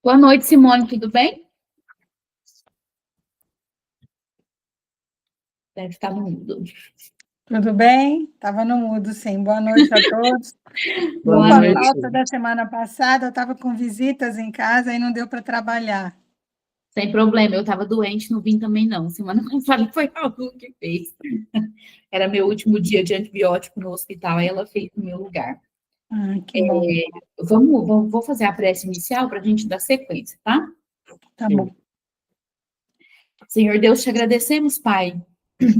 Boa noite, Simone, tudo bem? Deve estar no mudo. Tudo bem? Estava no mudo, sim. Boa noite a todos. Boa Desculpa a noite. falta da semana passada, eu estava com visitas em casa e não deu para trabalhar. Sem problema, eu estava doente, não vim também não. Semana passada foi a Lu que fez. Era meu último dia de antibiótico no hospital, aí ela fez no meu lugar. Que bom. Vou fazer a prece inicial para a gente dar sequência, tá? Tá bom. Senhor Deus, te agradecemos, Pai,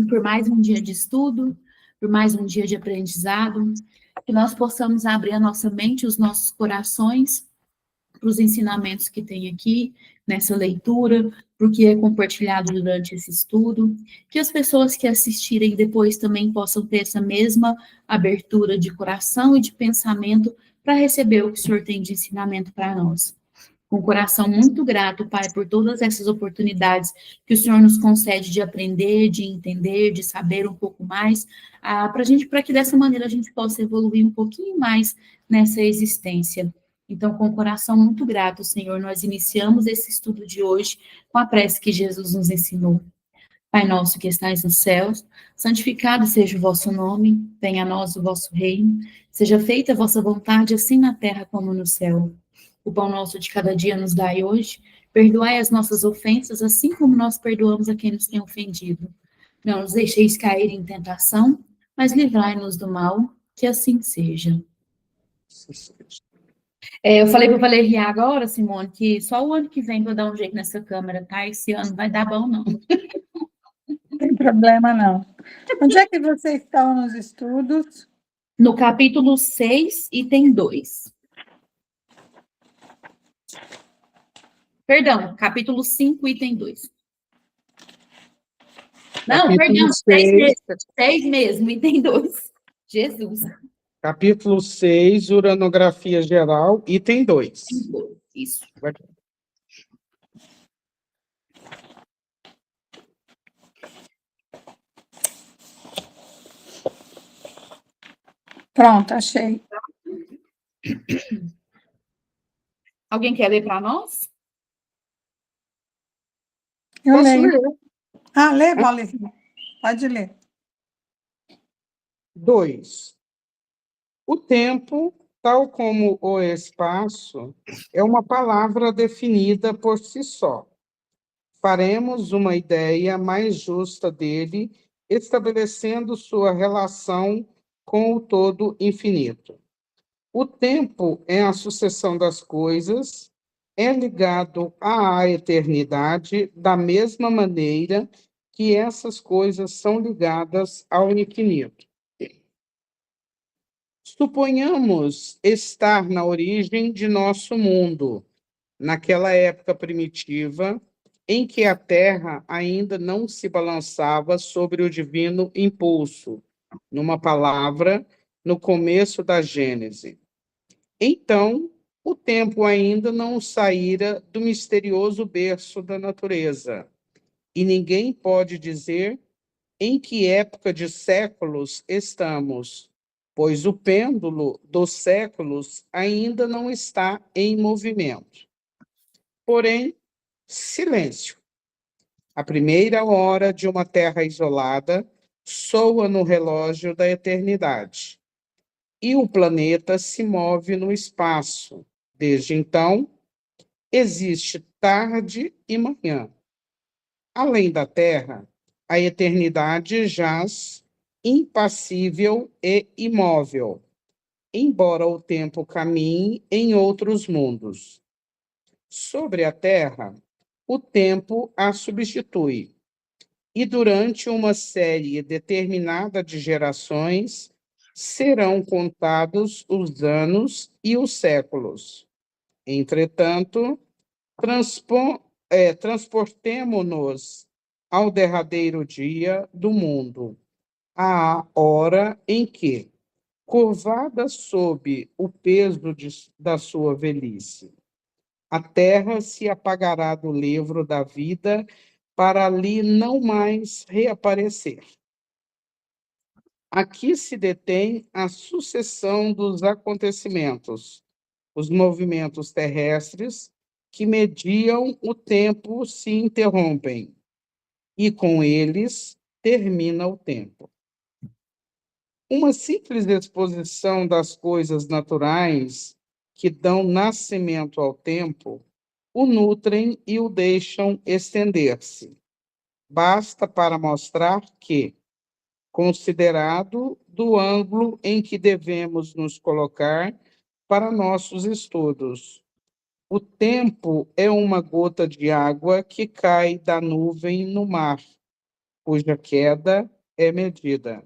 por mais um dia de estudo, por mais um dia de aprendizado, que nós possamos abrir a nossa mente, os nossos corações para os ensinamentos que tem aqui nessa leitura, para o que é compartilhado durante esse estudo, que as pessoas que assistirem depois também possam ter essa mesma abertura de coração e de pensamento para receber o que o Senhor tem de ensinamento para nós. Com o coração muito grato, Pai, por todas essas oportunidades que o Senhor nos concede de aprender, de entender, de saber um pouco mais, para que dessa maneira a gente possa evoluir um pouquinho mais nessa existência. Então, com o coração muito grato, Senhor, nós iniciamos esse estudo de hoje com a prece que Jesus nos ensinou. Pai nosso que estais nos céus, santificado seja o vosso nome, venha a nós o vosso reino, seja feita a vossa vontade, assim na terra como no céu. O pão nosso de cada dia nos dai hoje, perdoai as nossas ofensas, assim como nós perdoamos a quem nos tem ofendido. Não nos deixeis cair em tentação, mas livrai-nos do mal, que assim seja. Eu falei para o Valeriar agora, Simone, que só o ano que vem vou dar um jeito nessa câmera, tá? Esse ano não vai dar bom, não. Não tem problema, não. Onde é que vocês estão nos estudos? No capítulo 6, item 2. Perdão, capítulo 5, item 2. Não, Capítulo perdão, 6 6, mesmo. 6 mesmo, item 2. Jesus. capítulo 6, uranografia geral, item 2. Isso. Pronto, achei. Alguém quer ler para nós? Eu Posso leio. ler? Lê, Valeriano. Pode ler. 2. O tempo, tal como o espaço, é uma palavra definida por si só. Faremos uma ideia mais justa dele, estabelecendo sua relação com o todo infinito. O tempo é a sucessão das coisas, é ligado à eternidade da mesma maneira que essas coisas são ligadas ao infinito. Suponhamos estar na origem de nosso mundo, naquela época primitiva, em que a Terra ainda não se balançava sobre o divino impulso, numa palavra, no começo da Gênese. Então, o tempo ainda não saíra do misterioso berço da natureza, e ninguém pode dizer em que época de séculos estamos, pois o pêndulo dos séculos ainda não está em movimento. Porém, silêncio. A primeira hora de uma terra isolada soa no relógio da eternidade, e o planeta se move no espaço. Desde então, existe tarde e manhã. Além da Terra, a eternidade jaz impassível e imóvel, embora o tempo caminhe em outros mundos. Sobre a Terra, o tempo a substitui, e durante uma série determinada de gerações serão contados os anos e os séculos. Entretanto, transportemo-nos ao derradeiro dia do mundo, à hora em que, curvada sob o peso da sua velhice, a terra se apagará do livro da vida para ali não mais reaparecer. Aqui se detém a sucessão dos acontecimentos, os movimentos terrestres, que mediam o tempo se interrompem, e com eles termina o tempo. Uma simples exposição das coisas naturais que dão nascimento ao tempo o nutrem e o deixam estender-se. Basta para mostrar que, considerado do ângulo em que devemos nos colocar para nossos estudos, o tempo é uma gota de água que cai da nuvem no mar, cuja queda é medida.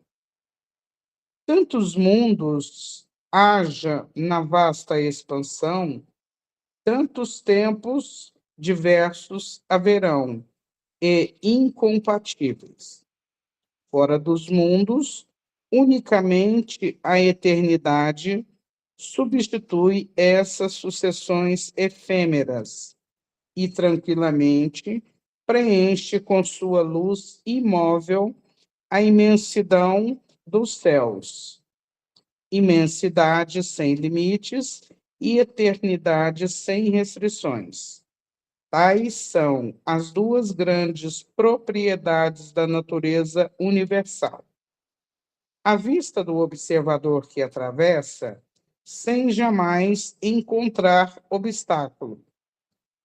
Tantos mundos haja na vasta expansão, tantos tempos diversos haverão e incompatíveis. Fora dos mundos, unicamente a eternidade substitui essas sucessões efêmeras e tranquilamente preenche com sua luz imóvel a imensidão dos céus, imensidade sem limites e eternidade sem restrições. Tais são as duas grandes propriedades da natureza universal. À vista do observador que atravessa, sem jamais encontrar obstáculo,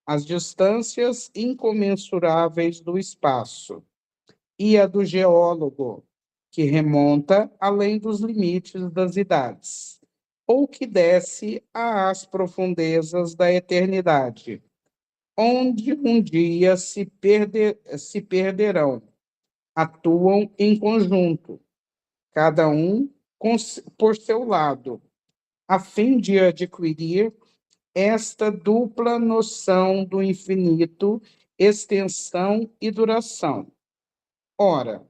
as distâncias incomensuráveis do espaço, e a do geólogo, que remonta além dos limites das idades, ou que desce às profundezas da eternidade, onde um dia se perderão, atuam em conjunto, cada um por seu lado, a fim de adquirir esta dupla noção do infinito, extensão e duração. Ora,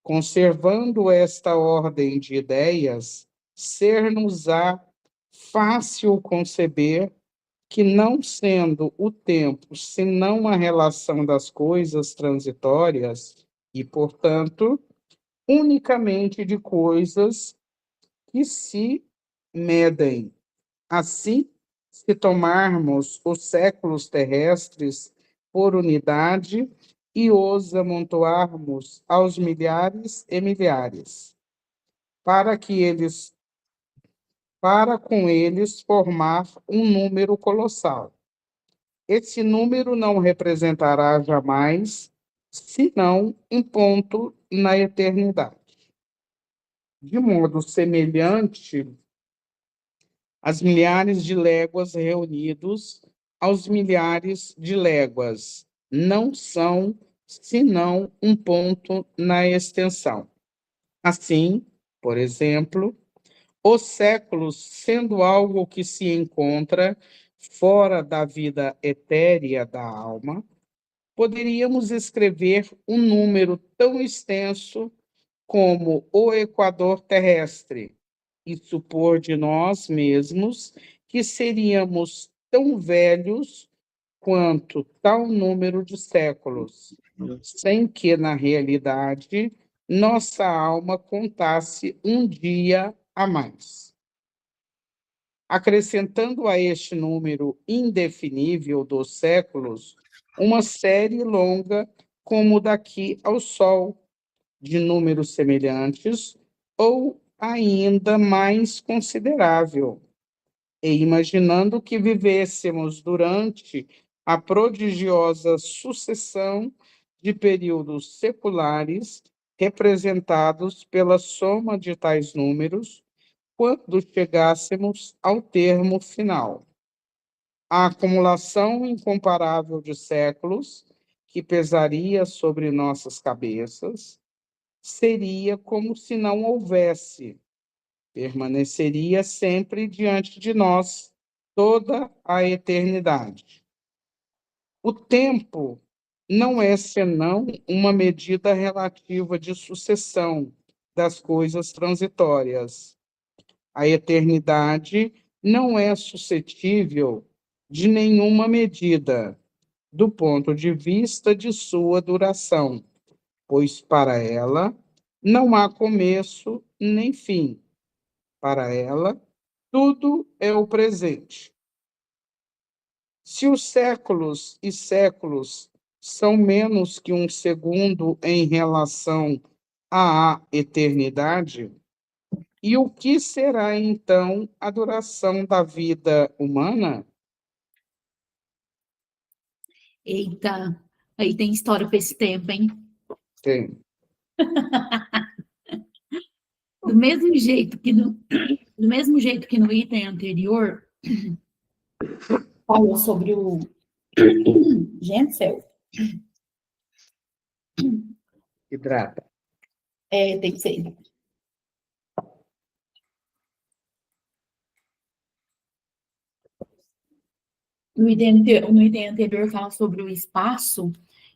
conservando esta ordem de ideias, ser-nos-á fácil conceber que, não sendo o tempo senão a relação das coisas transitórias, e, portanto, unicamente de coisas que se medem. Assim, se tomarmos os séculos terrestres por unidade e os amontoarmos aos milhares e milhares, para com eles formar um número colossal. Esse número não representará jamais, senão um ponto na eternidade. De modo semelhante, as milhares de léguas reunidos aos milhares de léguas não são senão um ponto na extensão. Assim, por exemplo, os séculos, sendo algo que se encontra fora da vida etérea da alma, poderíamos escrever um número tão extenso como o equador terrestre e supor de nós mesmos que seríamos tão velhos quanto tal número de séculos, sem que, na realidade, nossa alma contasse um dia a mais. Acrescentando a este número indefinível dos séculos, uma série longa, como daqui ao Sol, de números semelhantes, ou ainda mais considerável, e imaginando que vivêssemos durante a prodigiosa sucessão de períodos seculares representados pela soma de tais números, quando chegássemos ao termo final. A acumulação incomparável de séculos que pesaria sobre nossas cabeças seria como se não houvesse, permaneceria sempre diante de nós toda a eternidade. O tempo não é senão uma medida relativa de sucessão das coisas transitórias. A eternidade não é suscetível de nenhuma medida, do ponto de vista de sua duração, pois para ela não há começo nem fim. Para ela, tudo é o presente. Se os séculos e séculos são menos que um segundo em relação à eternidade, e o que será então a duração da vida humana? Eita, aí tem história para esse tempo, hein? Tem. Do mesmo jeito que no item anterior falou sobre o gente, céu, Hidrata. tem que ser. No item anterior fala sobre o espaço,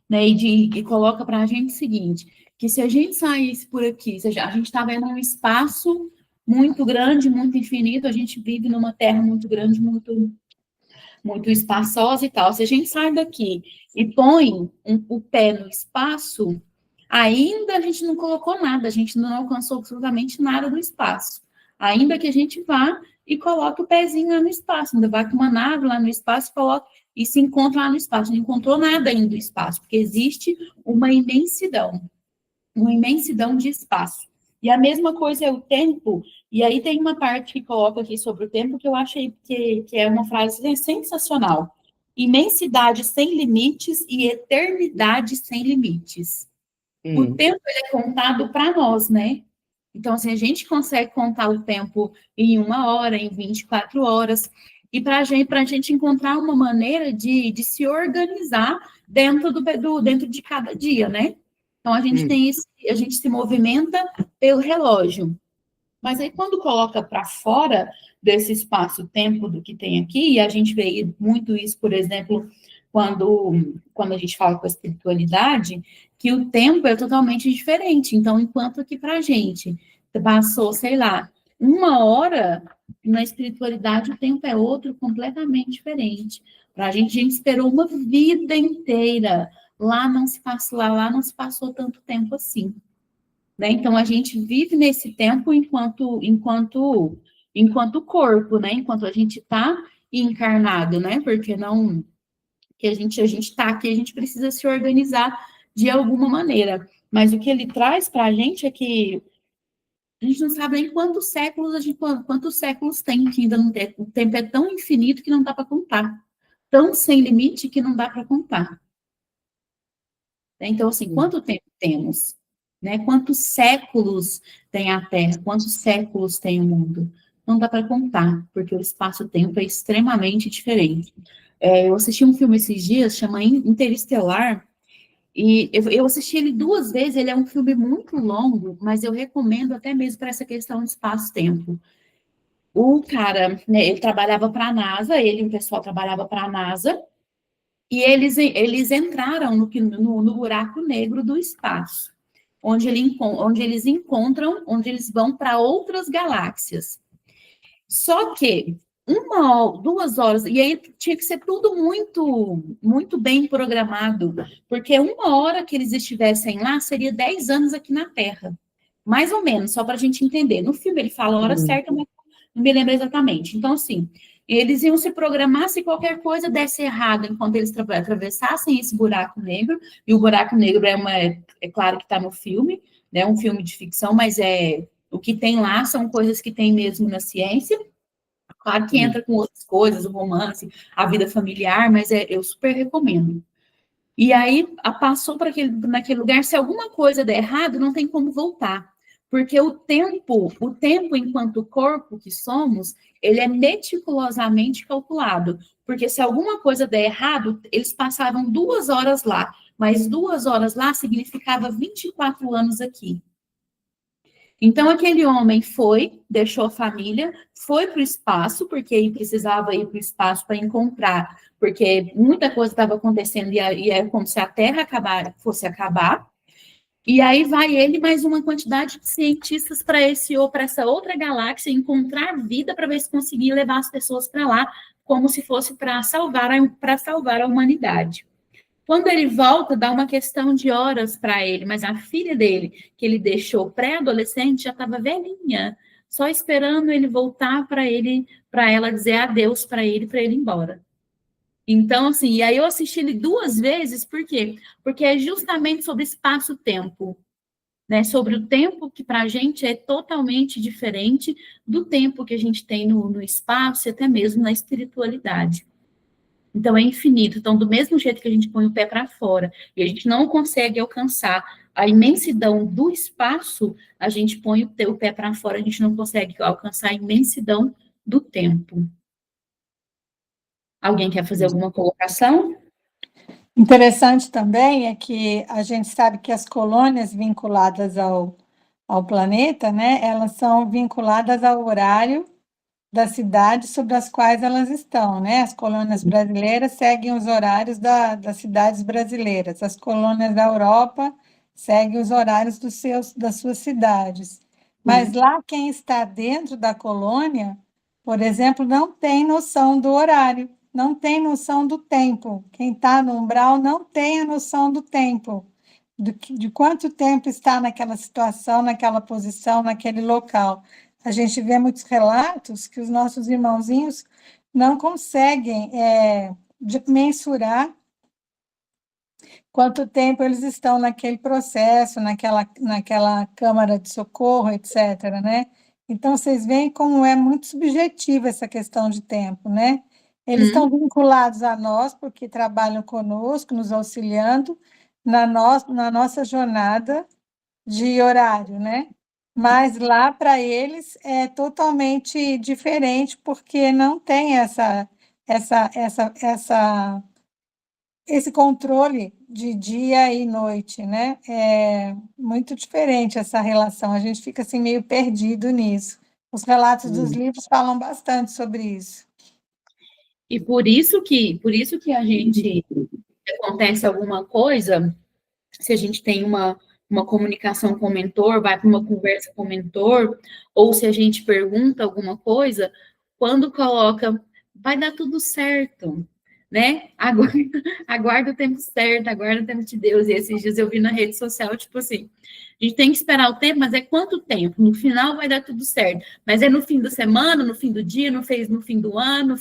né, e coloca para a gente o seguinte, que se a gente saísse por aqui, se a gente está vendo um espaço muito grande, muito infinito, a gente vive numa terra muito grande, muito espaçosa e tal. Se a gente sai daqui e põe o pé no espaço, ainda a gente não colocou nada, a gente não alcançou absolutamente nada do espaço. Ainda que a gente vá e coloque o pezinho lá no espaço, ainda vai com uma nave lá no espaço, coloca e se encontra lá no espaço. Não encontrou nada ainda do espaço, porque existe uma imensidão de espaço. E a mesma coisa é o tempo, e aí tem uma parte que coloca aqui sobre o tempo que eu achei que é uma frase sensacional. Imensidade sem limites e eternidade sem limites. O tempo ele é contado para nós, né? Então, assim, a gente consegue contar o tempo em 1 hora, em 24 horas, e para a gente encontrar uma maneira de se organizar dentro de cada dia, né? Então, a gente se movimenta pelo relógio. Mas aí, quando coloca para fora desse espaço-tempo do que tem aqui, e a gente vê muito isso, por exemplo, quando a gente fala com a espiritualidade, que o tempo é totalmente diferente. Então, enquanto que para a gente passou, sei lá, 1 hora, na espiritualidade o tempo é outro completamente diferente. Para a gente esperou uma vida inteira. Lá não se passou tanto tempo assim. Né? Então, a gente vive nesse tempo enquanto corpo, né? Enquanto a gente está encarnado, né? Porque não que a gente está aqui, a gente precisa se organizar de alguma maneira. Mas o que ele traz para a gente é que a gente não sabe nem quantos séculos tem, que ainda não tem. O tempo é tão infinito que não dá para contar, tão sem limite que não dá para contar. Então, assim, quanto tempo temos? Né? Quantos séculos tem a Terra? Quantos séculos tem o mundo? Não dá para contar, porque o espaço-tempo é extremamente diferente. Eu assisti um filme esses dias, chama Interestelar, e eu assisti ele 2 vezes, ele é um filme muito longo, mas eu recomendo até mesmo para essa questão de espaço-tempo. O cara, né, ele trabalhava para a NASA, ele e o pessoal trabalhava para a NASA, e eles entraram no buraco negro do espaço, onde eles vão para outras galáxias. Só que 1 ou 2 horas, e aí tinha que ser tudo muito, muito bem programado, porque 1 hora que eles estivessem lá seria 10 anos aqui na Terra. Mais ou menos, só para a gente entender. No filme ele fala a hora certa, mas não me lembro exatamente. Então, assim, eles iam se programar se qualquer coisa desse errado enquanto eles atravessassem esse buraco negro, e o buraco negro é claro que está no filme, né? Um filme de ficção, mas o que tem lá são coisas que tem mesmo na ciência. Claro que entra com outras coisas, o romance, a vida familiar, mas eu super recomendo. E aí passou para naquele lugar, se alguma coisa der errado, não tem como voltar. Porque o tempo enquanto corpo que somos, ele é meticulosamente calculado. Porque se alguma coisa der errado, eles passavam 2 horas lá, mas 2 horas lá significava 24 anos aqui. Então, aquele homem deixou a família, foi para o espaço, porque ele precisava ir para o espaço para encontrar, porque muita coisa estava acontecendo e é como se a Terra fosse acabar. E aí vai ele mais uma quantidade de cientistas para essa outra galáxia encontrar vida para ver se conseguia levar as pessoas para lá, como se fosse para salvar a humanidade. Quando ele volta, dá uma questão de horas para ele, mas a filha dele, que ele deixou pré-adolescente, já estava velhinha, só esperando ele voltar para ela dizer adeus para ele ir embora. Então, assim, e aí eu assisti ele 2 vezes, por quê? Porque é justamente sobre espaço-tempo, né? Sobre o tempo que para a gente é totalmente diferente do tempo que a gente tem no espaço e até mesmo na espiritualidade. Então, é infinito. Então, do mesmo jeito que a gente põe o pé para fora e a gente não consegue alcançar a imensidão do espaço, a gente põe o pé para fora, a gente não consegue alcançar a imensidão do tempo. Alguém quer fazer alguma colocação? Interessante também é que a gente sabe que as colônias vinculadas ao planeta, né, elas são vinculadas ao horário das cidades sobre as quais elas estão, né? As colônias brasileiras seguem os horários das cidades brasileiras, as colônias da Europa seguem os horários das suas cidades. Mas lá quem está dentro da colônia, por exemplo, não tem noção do horário, não tem noção do tempo. Quem está no umbral não tem a noção do tempo, de quanto tempo está naquela situação, naquela posição, naquele local. A gente vê muitos relatos que os nossos irmãozinhos não conseguem mensurar quanto tempo eles estão naquele processo, naquela câmara de socorro, etc., né? Então, vocês veem como é muito subjetiva essa questão de tempo, né? Eles estão vinculados a nós, porque trabalham conosco, nos auxiliando na nossa jornada de horário, né? Mas lá para eles é totalmente diferente, porque não tem esse controle de dia e noite, né? É muito diferente essa relação, a gente fica assim meio perdido nisso. Os relatos dos livros falam bastante sobre isso. E por isso que a gente, se acontece alguma coisa, se a gente tem uma comunicação com o mentor, vai para uma conversa com o mentor, ou se a gente pergunta alguma coisa, quando coloca, vai dar tudo certo, né? Aguarda o tempo certo, aguarda o tempo de Deus. E esses dias eu vi na rede social, tipo assim, a gente tem que esperar o tempo, mas é quanto tempo? No final vai dar tudo certo. Mas é no fim da semana, no fim do dia, no fim do ano,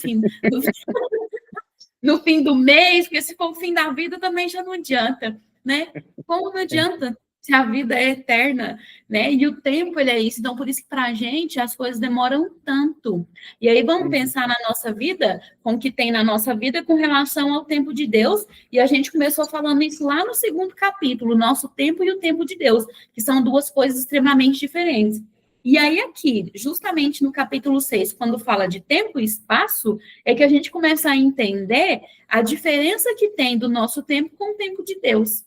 no fim do mês, porque se for o fim da vida também já não adianta, né? Como não adianta se a vida é eterna, né? E o tempo, ele é isso. Então, por isso que para a gente as coisas demoram tanto. E aí vamos pensar na nossa vida, com o que tem na nossa vida com relação ao tempo de Deus. E a gente começou falando isso lá no 2º capítulo, o nosso tempo e o tempo de Deus, que são duas coisas extremamente diferentes. E aí, aqui, justamente no capítulo 6, quando fala de tempo e espaço, é que a gente começa a entender a diferença que tem do nosso tempo com o tempo de Deus,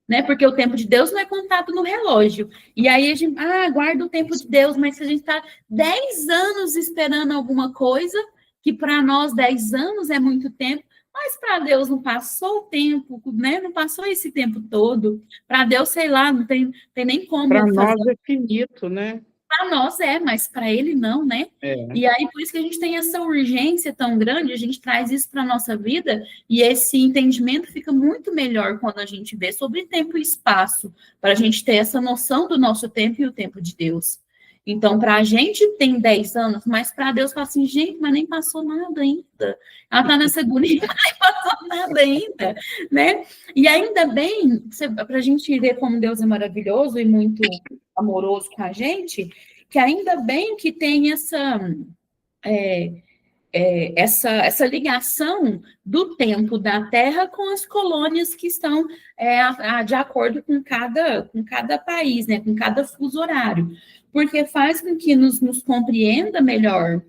né? Porque o tempo de Deus não é contado no relógio. E aí a gente, guarda o tempo de Deus, mas se a gente está 10 anos esperando alguma coisa, que para nós 10 anos é muito tempo, mas para Deus não passou o tempo, né? Não passou esse tempo todo. Para Deus, sei lá, não tem nem como Para fazer. nós é finito, né? Para nós mas para ele não, né? E aí, por isso que a gente tem essa urgência tão grande, a gente traz isso para a nossa vida, e esse entendimento fica muito melhor quando a gente vê sobre tempo e espaço, para a gente ter essa noção do nosso tempo e o tempo de Deus. Então, para a gente tem 10 anos, mas para Deus fala assim, gente, mas nem passou nada ainda. Ela está nessa agonia, mas nem passou nada ainda, né? E ainda bem, para a gente ver como Deus é maravilhoso e muito amoroso com a gente, que ainda bem que tem essa ligação do tempo da Terra com as colônias que estão de acordo com cada país, né, com cada fuso horário, porque faz com que nos compreenda melhor,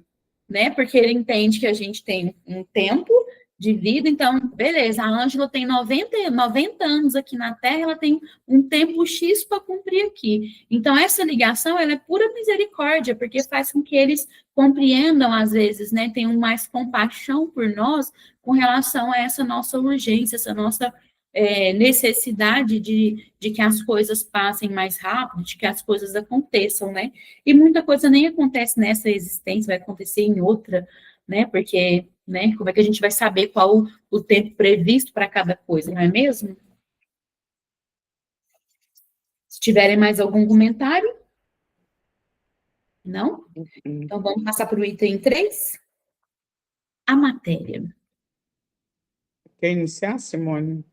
né? Porque ele entende que a gente tem um tempo de vida, então, beleza, a Ângela tem 90 anos aqui na Terra, ela tem um tempo X para cumprir aqui. Então, essa ligação, ela é pura misericórdia, porque faz com que eles compreendam, às vezes, né, tenham mais compaixão por nós com relação a essa nossa urgência, essa nossa necessidade de que as coisas passem mais rápido, de que as coisas aconteçam, né? E muita coisa nem acontece nessa existência, vai acontecer em outra, né? Porque, né, como é que a gente vai saber qual o tempo previsto para cada coisa, não é mesmo? Se tiverem mais algum comentário? Não? Então, vamos passar para o item 3. A matéria. Quer iniciar, Simone?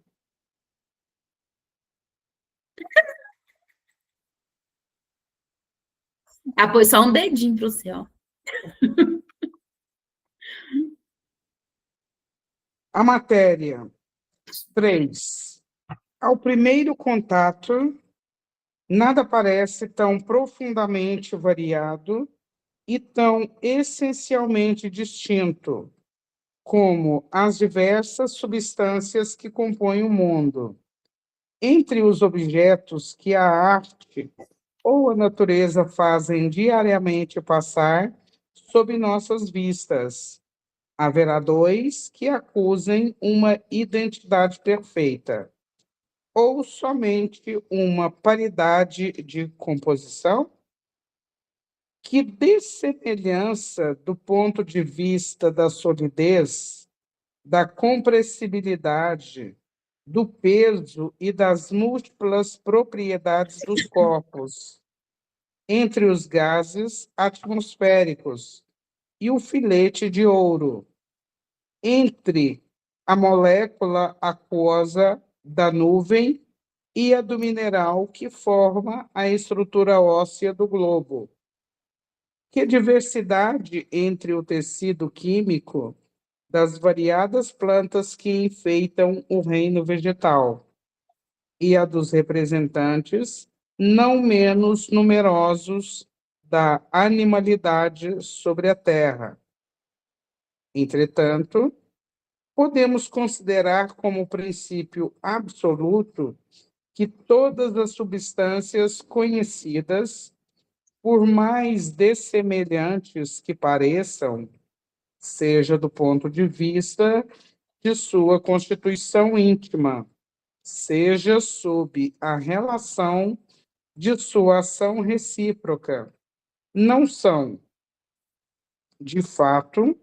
Ah, pôs só um dedinho para o céu. A matéria 3. Ao primeiro contato, nada parece tão profundamente variado e tão essencialmente distinto como as diversas substâncias que compõem o mundo. Entre os objetos que a arte ou a natureza fazem diariamente passar sob nossas vistas, haverá dois que acusem uma identidade perfeita, ou somente uma paridade de composição? Que dessemelhança do ponto de vista da solidez, da compressibilidade, do peso e das múltiplas propriedades dos corpos, entre os gases atmosféricos e o filete de ouro, entre a molécula aquosa da nuvem e a do mineral que forma a estrutura óssea do globo. Que diversidade entre o tecido químico das variadas plantas que enfeitam o reino vegetal e a dos representantes não menos numerosos da animalidade sobre a terra. Entretanto, podemos considerar como princípio absoluto que todas as substâncias conhecidas, por mais dessemelhantes que pareçam, seja do ponto de vista de sua constituição íntima, seja sob a relação de sua ação recíproca, não são, de fato,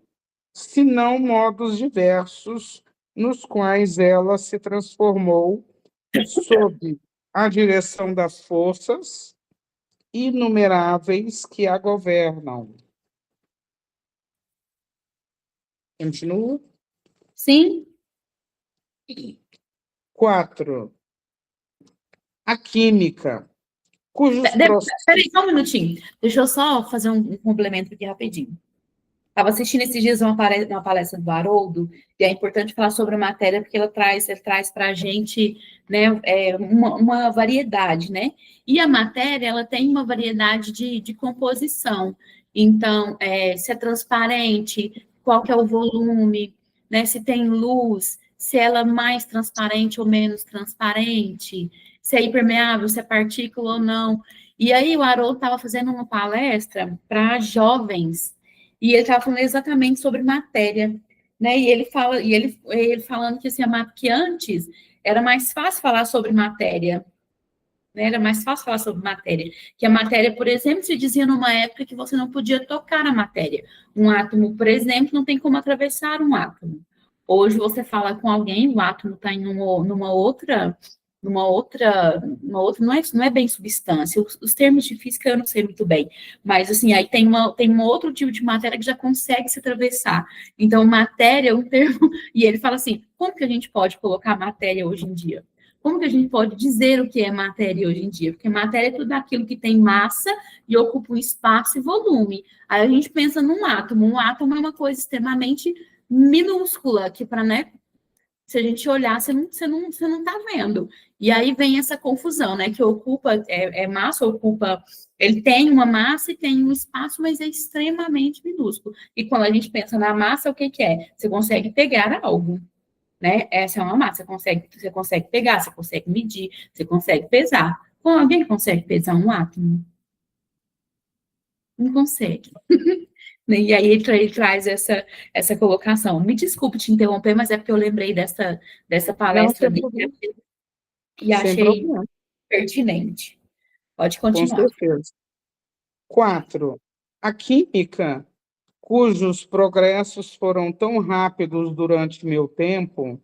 senão modos diversos nos quais ela se transformou sob a direção das forças inumeráveis que a governam. Continua. Sim? 4. A química, cujos processos... Peraí, só um minutinho. Deixa eu só fazer um complemento aqui rapidinho. Estava assistindo esses dias uma palestra do Haroldo, e é importante falar sobre a matéria, porque ele traz para a gente, né, uma variedade, né? E a matéria, ela tem uma variedade de composição. Então, se é transparente, qual que é o volume, né? Se tem luz, se ela é mais transparente ou menos transparente, se é impermeável, se é partícula ou não. E aí o Haroldo estava fazendo uma palestra para jovens, e ele estava falando exatamente sobre matéria, né? E ele falando que, assim, que antes era mais fácil falar sobre matéria, né? Era mais fácil falar sobre matéria. Que a matéria, por exemplo, se dizia numa época que você não podia tocar a matéria. Um átomo, por exemplo, não tem como atravessar um átomo. Hoje você fala com alguém, o átomo está em não é bem substância. Os termos de física eu não sei muito bem, mas assim, aí tem um outro tipo de matéria que já consegue se atravessar. Então, matéria é um termo, e ele fala assim, como que a gente pode colocar matéria hoje em dia? Como que a gente pode dizer o que é matéria hoje em dia? Porque matéria é tudo aquilo que tem massa e ocupa um espaço e volume. Aí a gente pensa num átomo. Um átomo é uma coisa extremamente minúscula, que para, né, se a gente olhar, você não está vendo. E aí vem essa confusão, né? Que ocupa, massa, ele tem uma massa e tem um espaço, mas é extremamente minúsculo. E quando a gente pensa na massa, o que que é? Você consegue pegar algo, né? Essa é uma massa, você consegue pegar, você consegue medir, você consegue pesar. Bom, alguém consegue pesar um átomo? Não consegue. E aí ele traz essa colocação. Me desculpe te interromper, mas é porque eu lembrei dessa Não, palestra sem dele problema. e Sem achei problema, pertinente. Pode com continuar. certeza. 4. A química, cujos progressos foram tão rápidos durante meu tempo,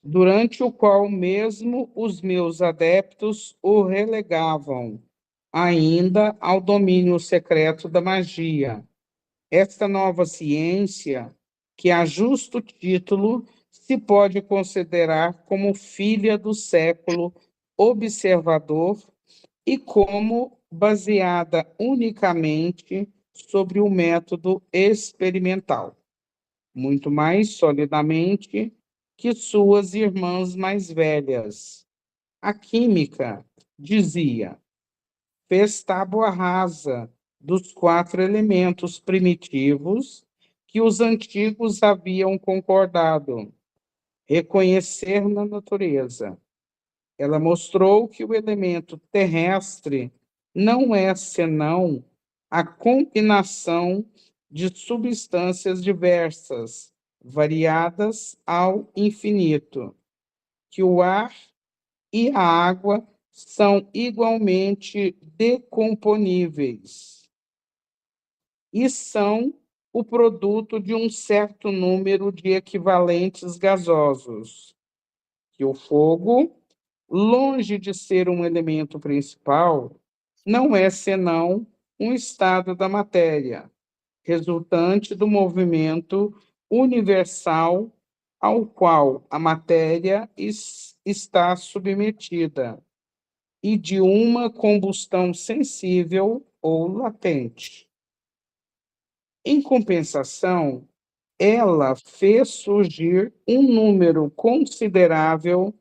durante o qual mesmo os meus adeptos o relegavam ainda ao domínio secreto da magia. Esta nova ciência, que a justo título se pode considerar como filha do século observador e como baseada unicamente sobre o método experimental, muito mais solidamente que suas irmãs mais velhas. A química, dizia, fez tábua rasa dos 4 elementos primitivos que os antigos haviam concordado reconhecer na natureza. Ela mostrou que o elemento terrestre não é senão a combinação de substâncias diversas, variadas ao infinito, que o ar e a água são igualmente decomponíveis e são o produto de um certo número de equivalentes gasosos, que o fogo, longe de ser um elemento principal, não é senão um estado da matéria, resultante do movimento universal ao qual a matéria está submetida e de uma combustão sensível ou latente. Em compensação, ela fez surgir um número considerável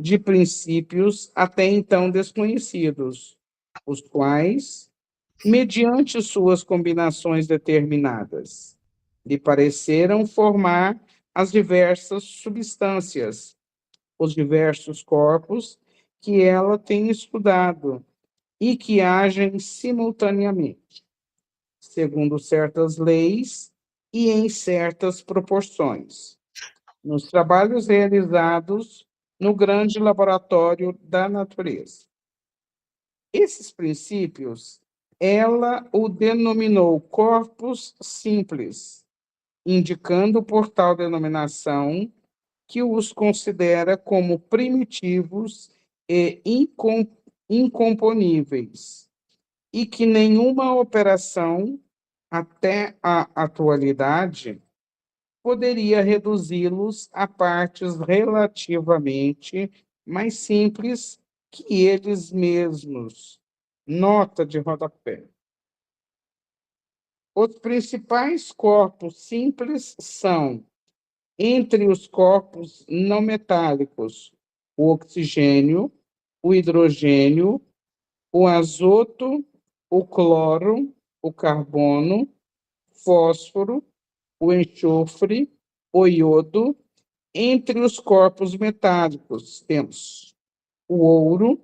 de princípios até então desconhecidos, os quais, mediante suas combinações determinadas, lhe pareceram formar as diversas substâncias, os diversos corpos que ela tem estudado e que agem simultaneamente, segundo certas leis e em certas proporções, nos trabalhos realizados no grande laboratório da natureza. Esses princípios, ela o denominou corpos simples, indicando por tal denominação que os considera como primitivos e incomponíveis, e que nenhuma operação, até a atualidade, poderia reduzi-los a partes relativamente mais simples que eles mesmos. Nota de rodapé. Os principais corpos simples são, entre os corpos não metálicos, o oxigênio, o hidrogênio, o azoto, o cloro, o carbono, fósforo, o enxofre, o iodo. Entre os corpos metálicos, temos o ouro,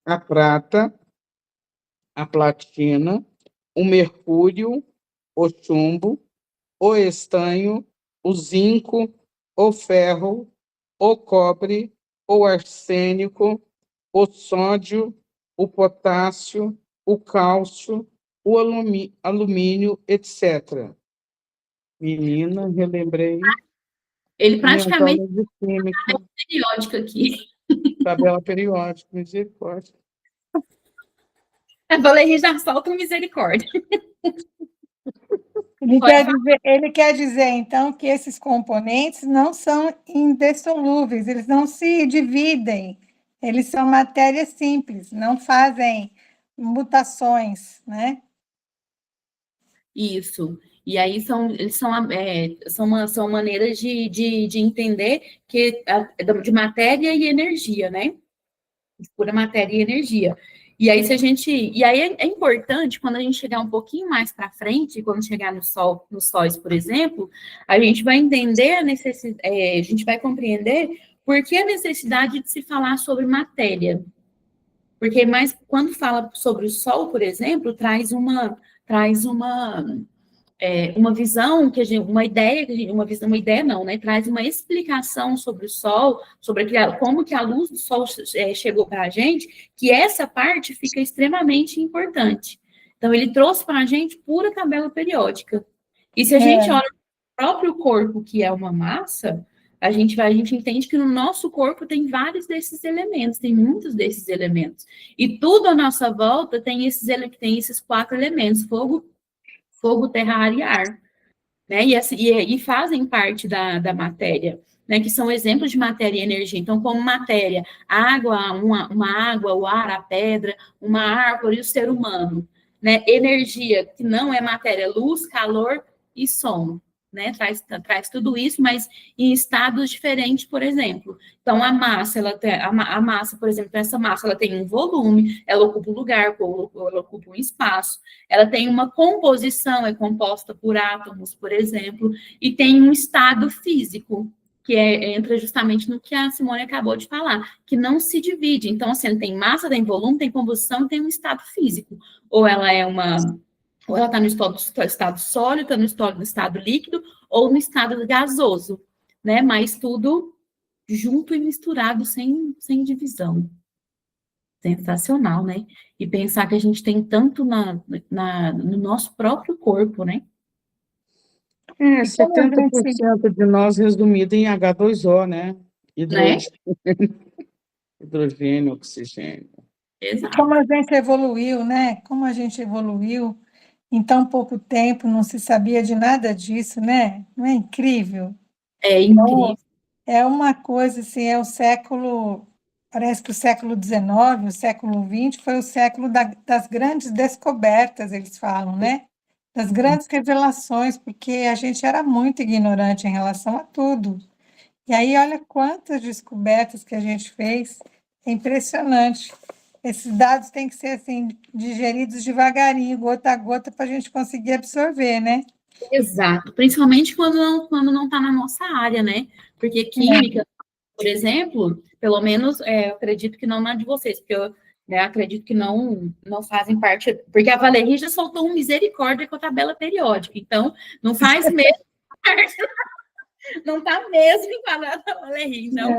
a prata, a platina, o mercúrio, o chumbo, o estanho, o zinco, o ferro, o cobre, o arsênico, o sódio, o potássio, o cálcio, o alumínio, etc. Menina, relembrei Ele minhas praticamente aulas de química, é periódico aqui. tabela periódica, misericórdia. Eu falei, já solta misericórdia. Ele quer dizer, então, que esses componentes não são indissolúveis, eles não se dividem, eles são matéria simples, não fazem mutações, né? Isso. E aí são maneiras de entender que de matéria e energia, né? De pura matéria e energia. E aí, é importante, quando a gente chegar um pouquinho mais para frente, quando chegar nos sóis, por exemplo, a gente vai entender a gente vai compreender por que a necessidade de se falar sobre matéria. Porque quando fala sobre o Sol, por exemplo, traz uma visão uma ideia uma ideia não, né? Traz uma explicação sobre o Sol, sobre como que a luz do Sol chegou para a gente, que essa parte fica extremamente importante. Então, ele trouxe para a gente pura tabela periódica. E se a gente olha o próprio corpo, que é uma massa, a gente entende que no nosso corpo tem vários desses elementos, tem muitos desses elementos. E tudo à nossa volta tem esses 4 elementos: fogo, terra, ar e ar, né? E fazem parte da matéria. né, que são exemplos de matéria e energia. Então, como matéria, a água, uma água, o ar, a pedra, uma árvore e o ser humano. Né? Energia, que não é matéria, luz, calor e som. Né? Traz tudo isso, mas em estados diferentes, por exemplo. Então, a massa, a massa, por exemplo, essa massa, ela tem um volume, ela ocupa um lugar, ela ocupa um espaço, ela tem uma composição, é composta por átomos, por exemplo, e tem um estado físico, que entra justamente no que a Simone acabou de falar, que não se divide. Então, assim, tem massa, tem volume, tem composição, tem um estado físico. Ou ela está no estado sólido, está no estado líquido, ou no estado gasoso, né? Mas tudo junto e misturado, sem divisão. Sensacional, né? E pensar que a gente tem tanto no nosso próprio corpo, né? É, E como a gente, 70% de nós resumido em H2O, né? Né? Hidrogênio, oxigênio. e como a gente evoluiu, né? Como a gente evoluiu em tão pouco tempo, não se sabia de nada disso, né? Não é incrível? É incrível. É uma coisa assim, é o século, parece que o século XIX, o século XX foi o século das grandes descobertas, eles falam, né? Das grandes revelações, porque a gente era muito ignorante em relação a tudo. E aí, olha quantas descobertas que a gente fez, é impressionante. Esses dados têm que ser assim, digeridos devagarinho, gota a gota, para a gente conseguir absorver, né? Exato, principalmente quando não está na nossa área, né? Porque química, por exemplo, pelo menos eu acredito que não na de vocês, porque eu, né, acredito que não fazem parte, porque a Valéria já soltou um misericórdia com a tabela periódica, então não faz mesmo parte, não está mesmo enquadrada a Valéria, então,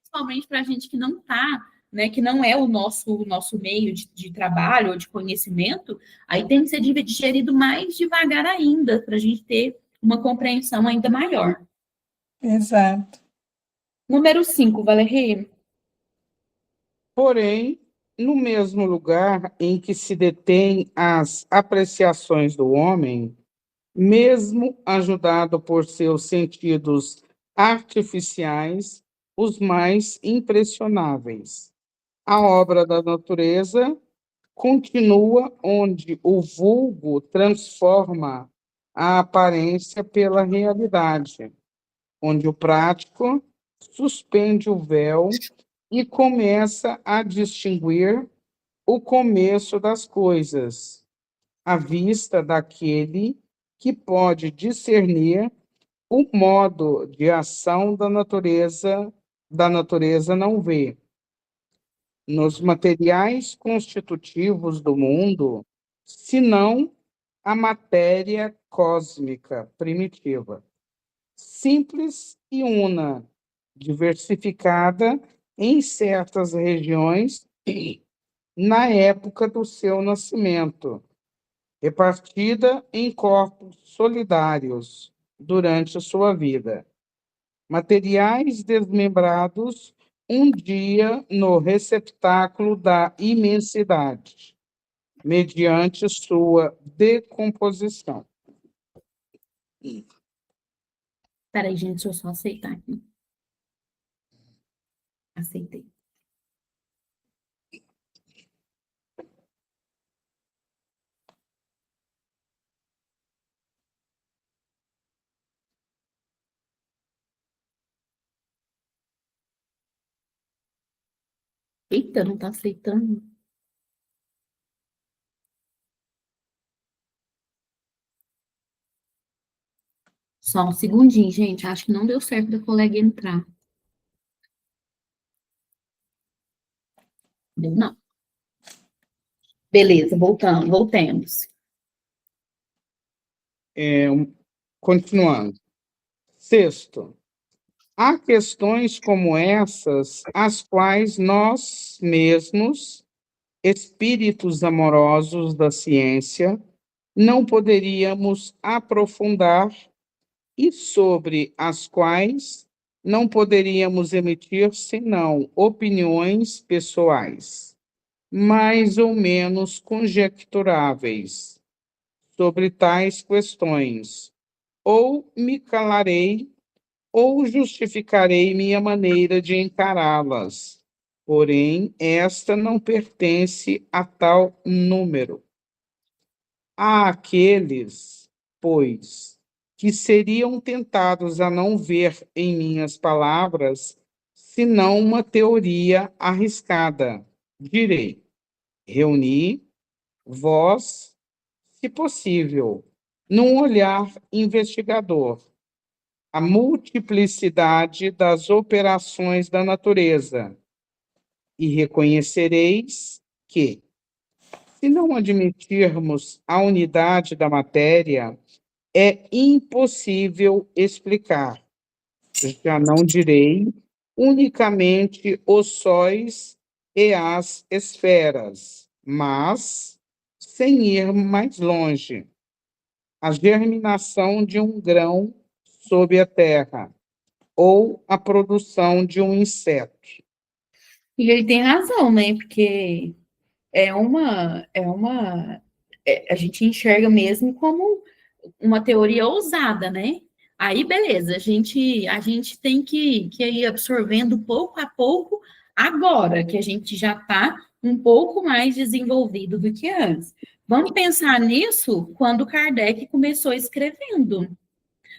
principalmente para a gente que não está, né, que não é o nosso meio de trabalho ou de conhecimento, aí tem que ser digerido mais devagar ainda, para a gente ter uma compreensão ainda maior. Exato. Número 5, Valéria. Porém, no mesmo lugar em que se detêm as apreciações do homem, mesmo ajudado por seus sentidos artificiais, os mais impressionáveis. A obra da natureza continua onde o vulgo transforma a aparência pela realidade, onde o prático suspende o véu e começa a distinguir o começo das coisas, à vista daquele que pode discernir o modo de ação da natureza não vê. Nos materiais constitutivos do mundo, senão a matéria cósmica primitiva, simples e una, diversificada em certas regiões na época do seu nascimento, repartida em corpos solidários durante a sua vida. Materiais desmembrados um dia no receptáculo da imensidade, mediante sua decomposição. Espera aí, gente, deixa eu só aceitar aqui. Aceitei. Eita, não tá aceitando. Só um segundinho, gente. Acho que não deu certo da colega entrar. Deu não. Beleza, voltemos. Continuando. Sexto, há questões como essas, as quais nós mesmos, espíritos amorosos da ciência, não poderíamos aprofundar e sobre as quais não poderíamos emitir senão opiniões pessoais, mais ou menos conjecturáveis, sobre tais questões, ou me calarei ou justificarei minha maneira de encará-las. Porém, esta não pertence a tal número. Há aqueles, pois, que seriam tentados a não ver em minhas palavras, senão uma teoria arriscada. Direi: reuni vós, se possível, num olhar investigador, a multiplicidade das operações da natureza, e reconhecereis que, se não admitirmos a unidade da matéria, é impossível explicar. Já não direi unicamente os sóis e as esferas, mas, sem ir mais longe, a germinação de um grão sob a terra, ou a produção de um inseto. E ele tem razão, né? Porque a gente enxerga mesmo como uma teoria ousada, né? Aí, beleza, a gente tem que ir absorvendo pouco a pouco, agora que a gente já está um pouco mais desenvolvido do que antes. Vamos pensar nisso quando Kardec começou escrevendo.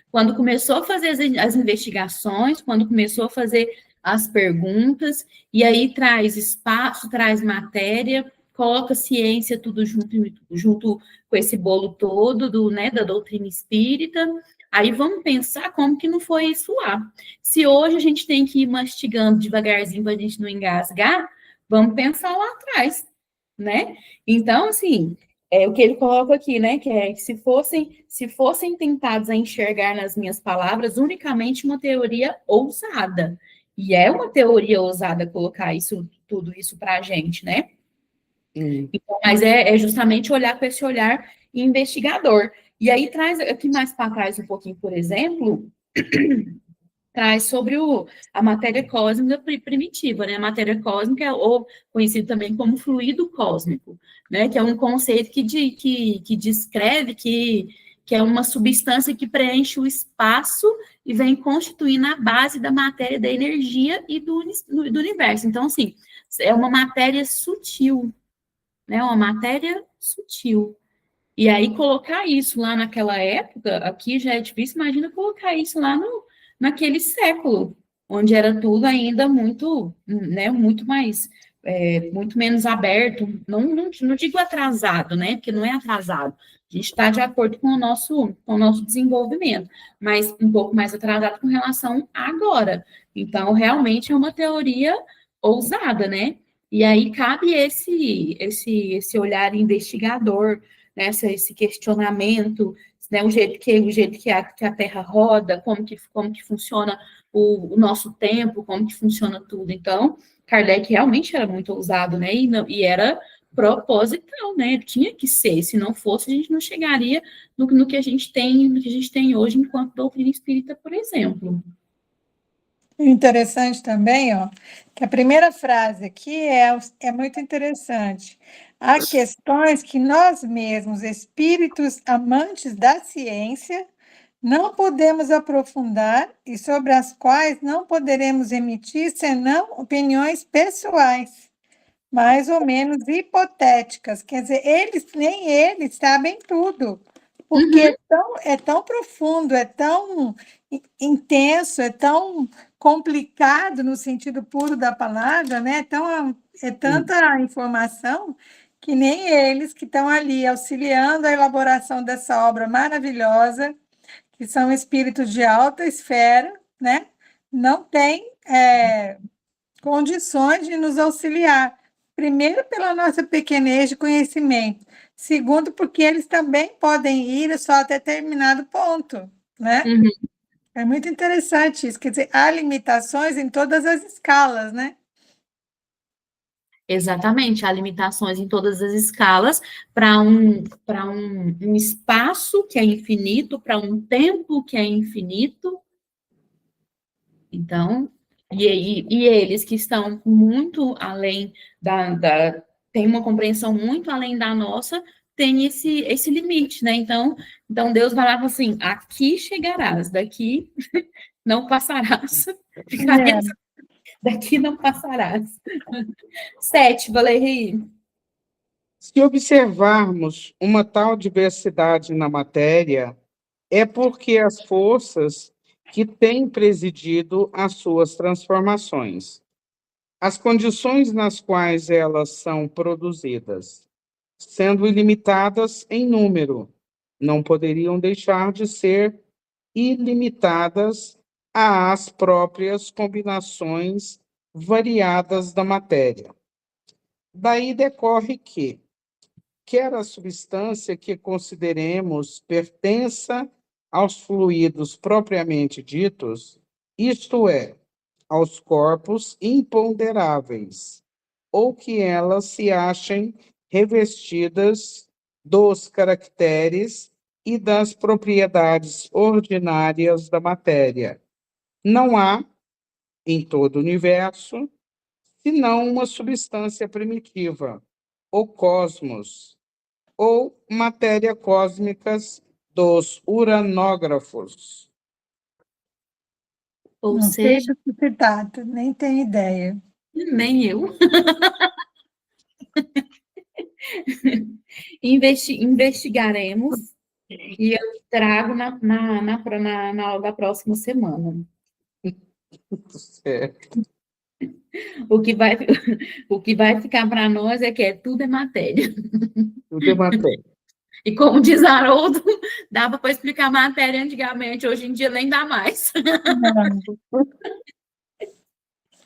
Quando começou a fazer as investigações, quando começou a fazer as perguntas, e aí traz espaço, traz matéria, coloca ciência tudo junto com esse bolo todo da doutrina espírita. Aí vamos pensar como que não foi isso lá. Se hoje a gente tem que ir mastigando devagarzinho para a gente não engasgar, vamos pensar lá atrás, né? Então, assim, é o que ele coloca aqui, né? Que é que se fossem tentados a enxergar nas minhas palavras unicamente uma teoria ousada. E é uma teoria ousada colocar tudo isso para a gente, né? Então, mas é justamente olhar com esse olhar investigador. E aí traz aqui mais para trás um pouquinho, por exemplo, traz sobre a matéria cósmica primitiva, né? A matéria cósmica, ou conhecido também como fluido cósmico, né? Que é um conceito que descreve que é uma substância que preenche o espaço e vem constituindo a base da matéria, da energia e do universo. Então, assim, é uma matéria sutil, né? Uma matéria sutil. E aí, colocar isso lá naquela época, aqui já é difícil, imagina colocar isso lá naquele século, onde era tudo ainda muito, né, muito mais, muito menos aberto, não digo atrasado, né, porque não é atrasado, a gente está de acordo com o nosso desenvolvimento, mas um pouco mais atrasado com relação a agora. Então, realmente é uma teoria ousada, né? E aí cabe esse olhar investigador, né, esse questionamento, né, o jeito que a Terra roda, como que funciona o nosso tempo, como que funciona tudo. Então, Kardec realmente era muito ousado, né, e era proposital, né, tinha que ser, se não fosse, a gente não chegaria no que a gente tem hoje enquanto doutrina espírita, por exemplo. Interessante também, ó, que a primeira frase aqui é muito interessante. Há questões que nós mesmos, espíritos amantes da ciência, não podemos aprofundar e sobre as quais não poderemos emitir senão opiniões pessoais, mais ou menos hipotéticas. Quer dizer, nem eles sabem tudo, porque é tão profundo, é tão intenso, é tão complicado no sentido puro da palavra, né? É tanta informação que nem eles que estão ali auxiliando a elaboração dessa obra maravilhosa, que são espíritos de alta esfera, né? Não têm condições de nos auxiliar. Primeiro, pela nossa pequenez de conhecimento. Segundo, porque eles também podem ir só até determinado ponto, né? Uhum. É muito interessante isso. Quer dizer, há limitações em todas as escalas, né? Exatamente, há limitações em todas as escalas para um espaço que é infinito, para um tempo que é infinito. Então, e eles que estão muito além tem uma compreensão muito além da nossa, tem esse limite, né? Então Deus vai lá e fala assim, aqui chegarás, daqui não passarás. É. Daqui não passarás. 7, Valerie. Se observarmos uma tal diversidade na matéria, é porque as forças que têm presidido as suas transformações, as condições nas quais elas são produzidas, sendo ilimitadas em número, não poderiam deixar de ser ilimitadas às próprias combinações variadas da matéria. Daí decorre que, quer a substância que consideremos pertença aos fluidos propriamente ditos, isto é, aos corpos imponderáveis, ou que elas se achem revestidas dos caracteres e das propriedades ordinárias da matéria. Não há, em todo o universo, senão uma substância primitiva, o cosmos, ou matéria cósmicas dos uranógrafos. Ou Não sei seja, do que se trata, nem tenho ideia. nem eu. Investigaremos e eu trago na aula da próxima semana. Certo. O que vai, o que vai ficar para nós é que tudo é matéria. Tudo é matéria. E como diz Haroldo, dava para explicar matéria antigamente, hoje em dia nem dá mais.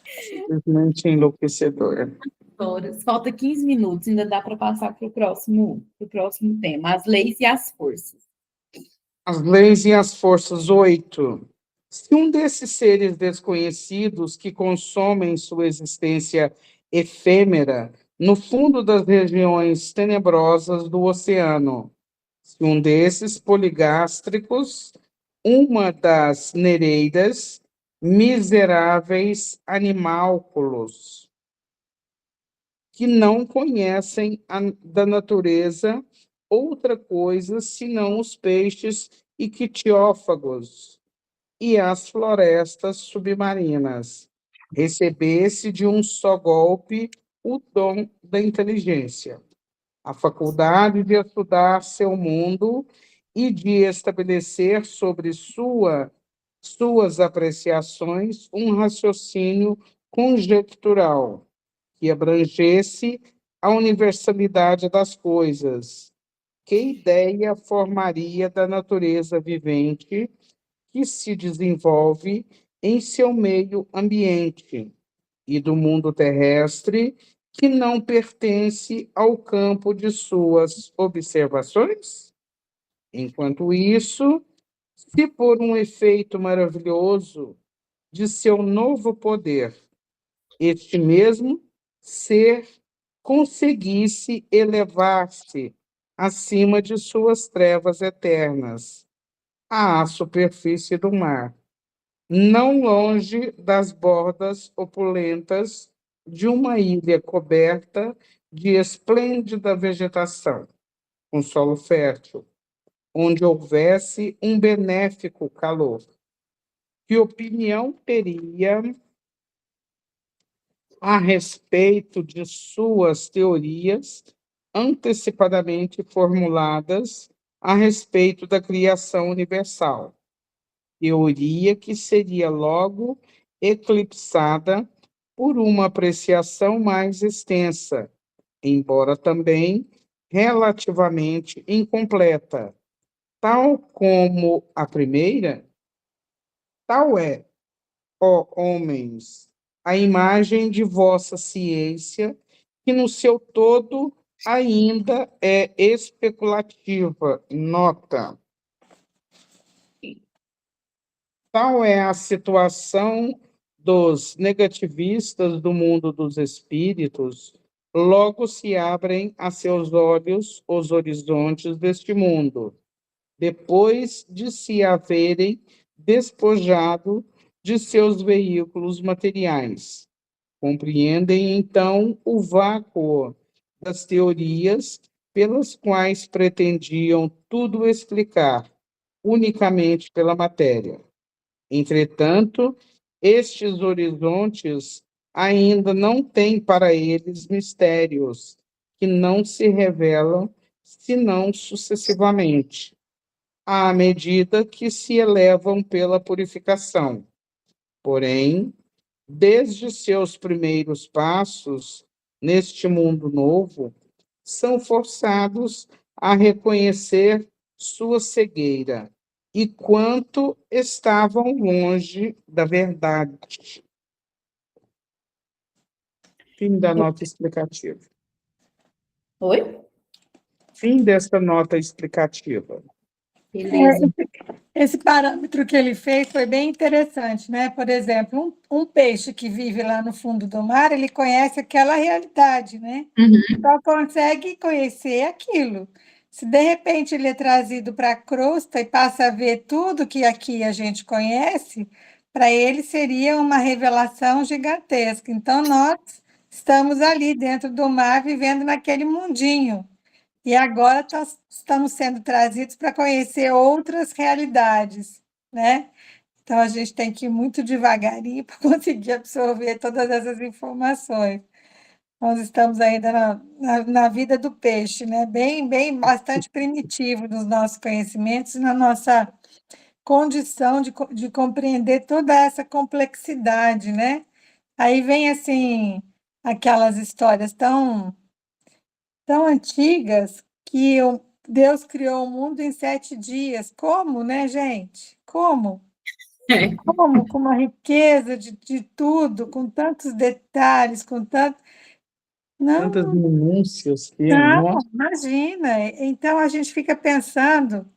Simplesmente enlouquecedor. Horas. Falta 15 minutos, ainda dá para passar para o próximo tema, as leis e as forças. As leis e as forças. 8. Se um desses seres desconhecidos que consomem sua existência efêmera no fundo das regiões tenebrosas do oceano, se um desses poligástricos, uma das nereidas, miseráveis animálculos, que não conhecem da natureza outra coisa senão os peixes ictiófagos e as florestas submarinas, recebesse de um só golpe o dom da inteligência, a faculdade de estudar seu mundo e de estabelecer sobre suas apreciações um raciocínio conjectural que abrangesse a universalidade das coisas. Que ideia formaria da natureza vivente que se desenvolve em seu meio ambiente e do mundo terrestre que não pertence ao campo de suas observações? Enquanto isso, se por um efeito maravilhoso de seu novo poder, este mesmo ser conseguisse elevar-se acima de suas trevas eternas, à superfície do mar, não longe das bordas opulentas de uma ilha coberta de esplêndida vegetação, com solo fértil, onde houvesse um benéfico calor. Que opinião teria a respeito de suas teorias antecipadamente formuladas a respeito da criação universal? Teoria que seria logo eclipsada por uma apreciação mais extensa, embora também relativamente incompleta, tal como a primeira. Tal é, ó homens, a imagem de vossa ciência, que no seu todo ainda é especulativa. Nota. Tal é a situação dos negativistas do mundo dos espíritos, logo se abrem a seus olhos os horizontes deste mundo, depois de se haverem despojado de seus veículos materiais. Compreendem, então, o vácuo das teorias pelas quais pretendiam tudo explicar, unicamente pela matéria. Entretanto, estes horizontes ainda não têm para eles mistérios que não se revelam senão sucessivamente, à medida que se elevam pela purificação. Porém, desde seus primeiros passos neste mundo novo, são forçados a reconhecer sua cegueira e quanto estavam longe da verdade. Fim da nota explicativa. Oi? Fim desta nota explicativa. Beleza. Esse parâmetro que ele fez foi bem interessante, né? Por exemplo, um peixe que vive lá no fundo do mar, ele conhece aquela realidade, né? Uhum. Só consegue conhecer aquilo. Se de repente ele é trazido para a crosta e passa a ver tudo que aqui a gente conhece, para ele seria uma revelação gigantesca. Então, nós estamos ali dentro do mar, vivendo naquele mundinho. E agora estamos sendo trazidos para conhecer outras realidades, né? Então, a gente tem que ir muito devagarinho para conseguir absorver todas essas informações. Nós estamos ainda na vida do peixe, né? Bastante primitivo nos nossos conhecimentos e na nossa condição de compreender toda essa complexidade, né? Aí vem, assim, aquelas histórias tão antigas que Deus criou o mundo em 7 dias. Como, né, gente? Como? É. Como? Com uma riqueza de tudo, com tantos detalhes, com tanto. Tantas Não, minúcias que, não, nossa, imagina. Então a gente fica pensando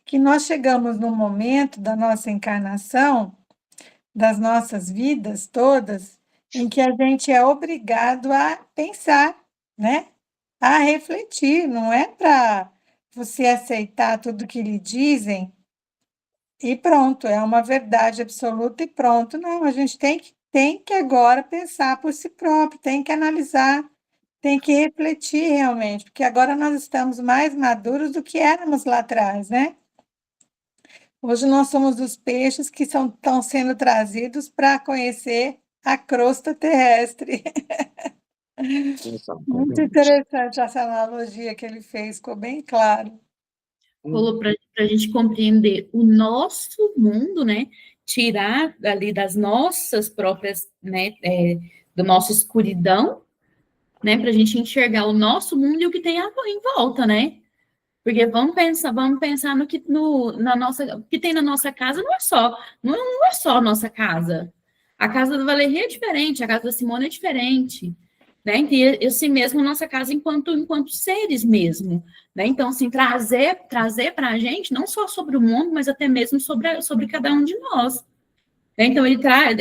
que nós chegamos num momento da nossa encarnação, das nossas vidas todas, em que a gente é obrigado a pensar, né? A refletir, não é para você aceitar tudo que lhe dizem e pronto, é uma verdade absoluta e pronto. Não, a gente tem que agora pensar por si próprio, tem que analisar, tem que refletir realmente, porque agora nós estamos mais maduros do que éramos lá atrás, né? Hoje nós somos os peixes que estão sendo trazidos para conhecer a crosta terrestre. Muito exatamente. interessante essa analogia que ele fez, ficou bem claro. Falou para a gente compreender o nosso mundo, né? Tirar ali das nossas próprias, né? Da nossa escuridão, né? Para a gente enxergar o nosso mundo e o que tem em volta, né? Porque vamos pensar no que na nossa, o que tem na nossa casa não é só a nossa casa. A casa da Valeria é diferente, a casa da Simone é diferente, né? E assim mesmo a nossa casa enquanto seres mesmo, né? Então, assim, trazer para a gente não só sobre o mundo, mas até mesmo sobre cada um de nós. Né? Então, ele traz,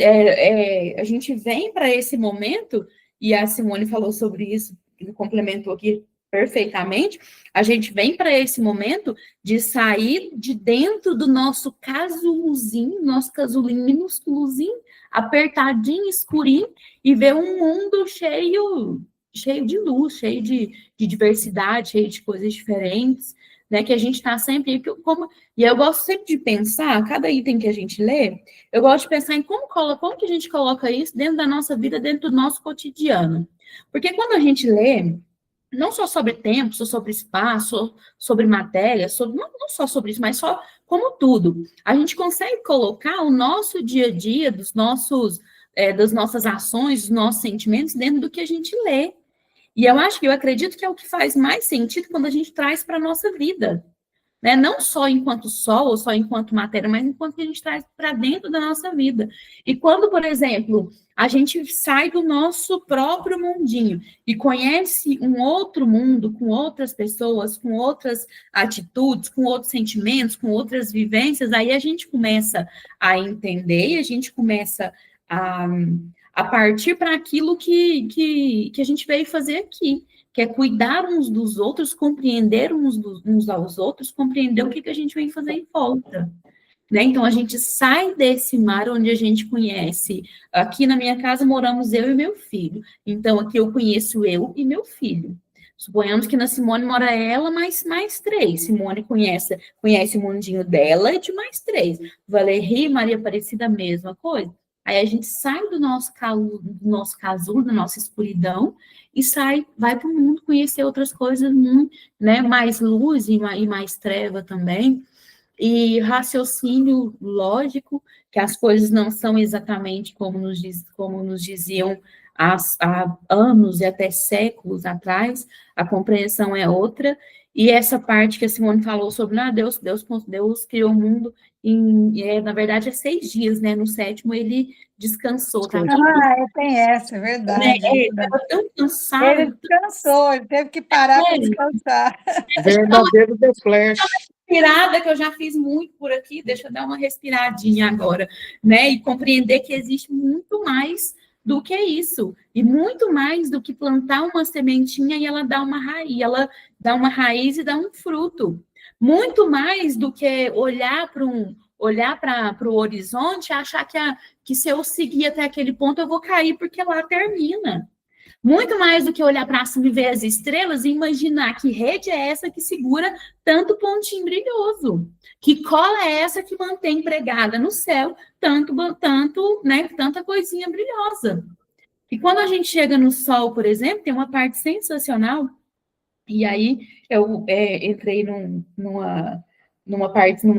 a gente vem para esse momento, e a Simone falou sobre isso, ele complementou aqui perfeitamente, a gente vem para esse momento de sair de dentro do nosso casulinho minúsculozinho, apertadinho, escurinho, e ver um mundo cheio de luz, cheio de diversidade, cheio de coisas diferentes, né, que a gente está sempre, e eu gosto sempre de pensar, cada item que a gente lê, eu gosto de pensar em como que a gente coloca isso dentro da nossa vida, dentro do nosso cotidiano. Porque quando a gente lê, não só sobre tempo, só sobre espaço, sobre matéria, não só sobre isso, mas só como tudo, a gente consegue colocar o nosso dia a dia, das nossas ações, dos nossos sentimentos dentro do que a gente lê. E eu acredito que é o que faz mais sentido quando a gente traz para a nossa vida, né? Não só enquanto sol, ou só enquanto matéria, mas enquanto que a gente traz para dentro da nossa vida. E quando, por exemplo, a gente sai do nosso próprio mundinho e conhece um outro mundo, com outras pessoas, com outras atitudes, com outros sentimentos, com outras vivências, aí a gente começa a entender e a gente começa a partir para aquilo que a gente veio fazer aqui, que é cuidar uns dos outros, compreender uns aos outros, compreender o que a gente vem fazer em volta. Né? Então, a gente sai desse mar onde a gente conhece. Aqui na minha casa moramos eu e meu filho. Então, aqui eu conheço eu e meu filho. Suponhamos que na Simone mora ela, mais 3. Simone conhece o mundinho dela e de mais 3. Valérie e Maria Aparecida, a mesma coisa. Aí a gente sai do nosso casulo, da nossa escuridão, e vai para o mundo conhecer outras coisas, né? Mais luz e mais treva também. E raciocínio lógico, que as coisas não são exatamente como nos diziam há anos e até séculos atrás, a compreensão é outra, e essa parte que a Simone falou sobre Deus criou o mundo na verdade, 6 dias, né? No 7º ele descansou, tá? Tem essa, é verdade. Ele estava tão cansado. Ele descansou, ele teve que parar para descansar. Verdadeiro The Flash. Respirada que eu já fiz muito por aqui, deixa eu dar uma respiradinha agora, né? E compreender que existe muito mais do que isso, e muito mais do que plantar uma sementinha e ela dá uma raiz e dá um fruto. Muito mais do que olhar para o horizonte e achar que se eu seguir até aquele ponto eu vou cair porque lá termina. Muito mais do que olhar para cima e ver as estrelas e imaginar que rede é essa que segura tanto pontinho brilhoso, que cola é essa que mantém pregada no céu né, tanta coisinha brilhosa. E quando a gente chega no Sol, por exemplo, tem uma parte sensacional, e aí eu entrei num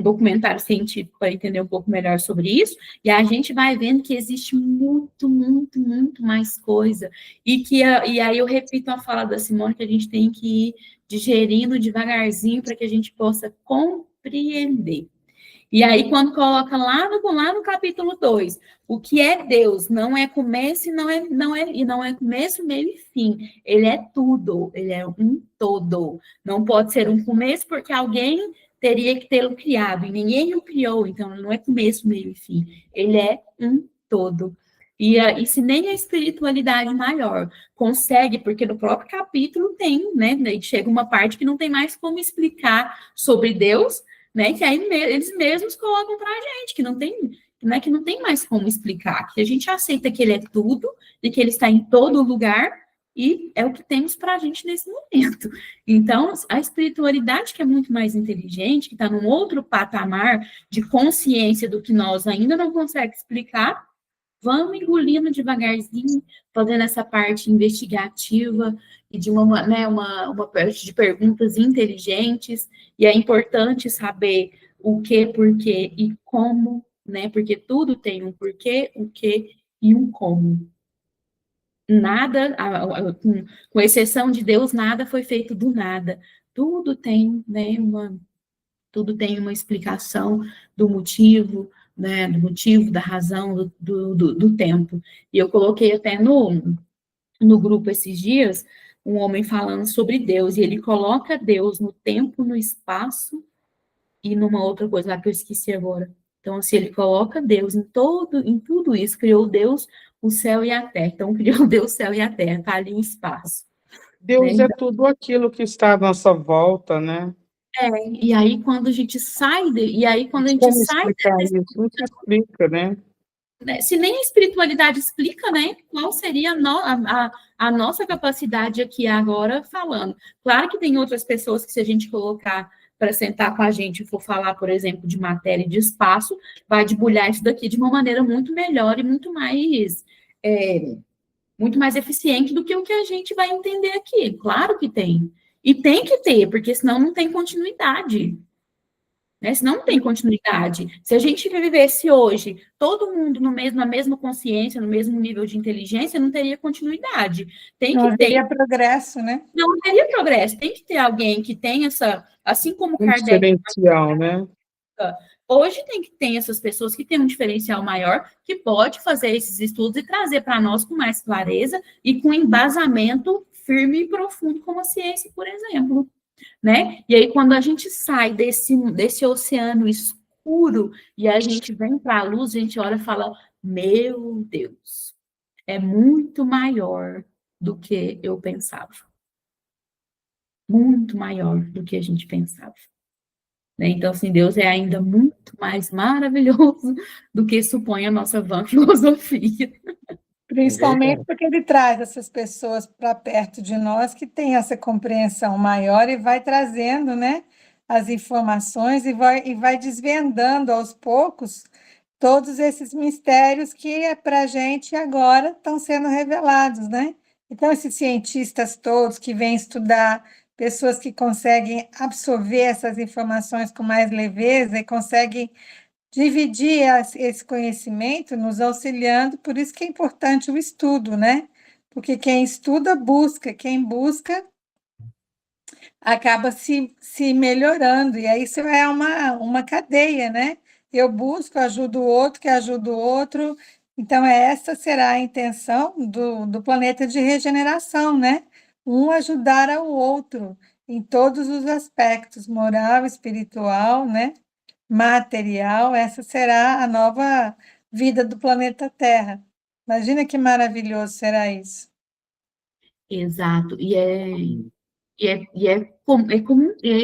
documentário científico para entender um pouco melhor sobre isso, e a gente vai vendo que existe muito, muito, muito mais coisa, e aí eu repito a fala da Simone, que a gente tem que ir digerindo devagarzinho para que a gente possa compreender. E aí, quando coloca lá no capítulo 2, o que é Deus não é começo e não é começo, meio e fim. Ele é tudo, ele é um todo. Não pode ser um começo porque alguém teria que tê-lo criado, e ninguém o criou, então não é começo, meio e fim. Ele é um todo. E se nem a espiritualidade maior consegue, porque no próprio capítulo tem, né? Chega uma parte que não tem mais como explicar sobre Deus, né? Que aí eles mesmos colocam para a gente, que não tem mais como explicar, que a gente aceita que ele é tudo, e que ele está em todo lugar, e é o que temos para a gente nesse momento. Então, a espiritualidade, que é muito mais inteligente, que está num outro patamar de consciência do que nós ainda não conseguimos explicar, vamos engolindo devagarzinho, fazendo essa parte investigativa e de uma parte de perguntas inteligentes, e é importante saber o que, porquê e como, né? Porque tudo tem um porquê, o que e um como. Nada, com exceção de Deus, nada foi feito do nada. Tudo tem, né, tudo tem uma explicação do motivo, né, do motivo, da razão, do tempo. E eu coloquei até no grupo esses dias, um homem falando sobre Deus, e ele coloca Deus no tempo, no espaço, e numa outra coisa lá que eu esqueci agora. Então, assim, ele coloca Deus em tudo isso, criou Deus, o céu e a terra. Então, criou Deus, o céu e a terra, está ali em espaço. Deus é tudo aquilo que está à nossa volta, né? E aí quando a gente sai, Como explicar isso? Não se explica, né? Se nem a espiritualidade explica, né? Qual seria a nossa capacidade aqui agora falando? Claro que tem outras pessoas que, se a gente colocar para sentar com a gente e for falar, por exemplo, de matéria e de espaço, vai debulhar isso daqui de uma maneira muito melhor e muito mais eficiente do que o que a gente vai entender aqui. Claro que tem. E tem que ter, porque senão não tem continuidade. Né? Senão não tem continuidade. Se a gente vivesse hoje, todo mundo na mesma consciência, no mesmo nível de inteligência, não teria continuidade. Não teria progresso, né? Não teria progresso. Tem que ter alguém que tenha assim como Kardec. Diferencial, né? Hoje tem que ter essas pessoas que têm um diferencial maior, que pode fazer esses estudos e trazer para nós com mais clareza e com embasamento firme e profundo, como a ciência, por exemplo. Né? E aí, quando a gente sai desse oceano escuro e a gente vem para a luz, a gente olha e fala, meu Deus, é muito maior do que eu pensava. Muito maior do que a gente pensava. Né? Então, assim, Deus é ainda muito mais maravilhoso do que supõe a nossa vã filosofia. Principalmente porque ele traz essas pessoas para perto de nós que têm essa compreensão maior e vai trazendo, né, as informações e vai desvendando aos poucos todos esses mistérios que para a gente agora estão sendo revelados, né? Então, esses cientistas todos que vêm estudar, pessoas que conseguem absorver essas informações com mais leveza e conseguem dividir esse conhecimento, nos auxiliando, por isso que é importante o estudo, né? Porque quem estuda, busca, quem busca, acaba se melhorando, e aí isso é uma cadeia, né? Eu busco, ajudo o outro, que ajuda o outro, então essa será a intenção do planeta de regeneração, né? Um ajudar ao outro, em todos os aspectos, moral, espiritual, né? Material, essa será a nova vida do planeta Terra. Imagina que maravilhoso será isso. Exato.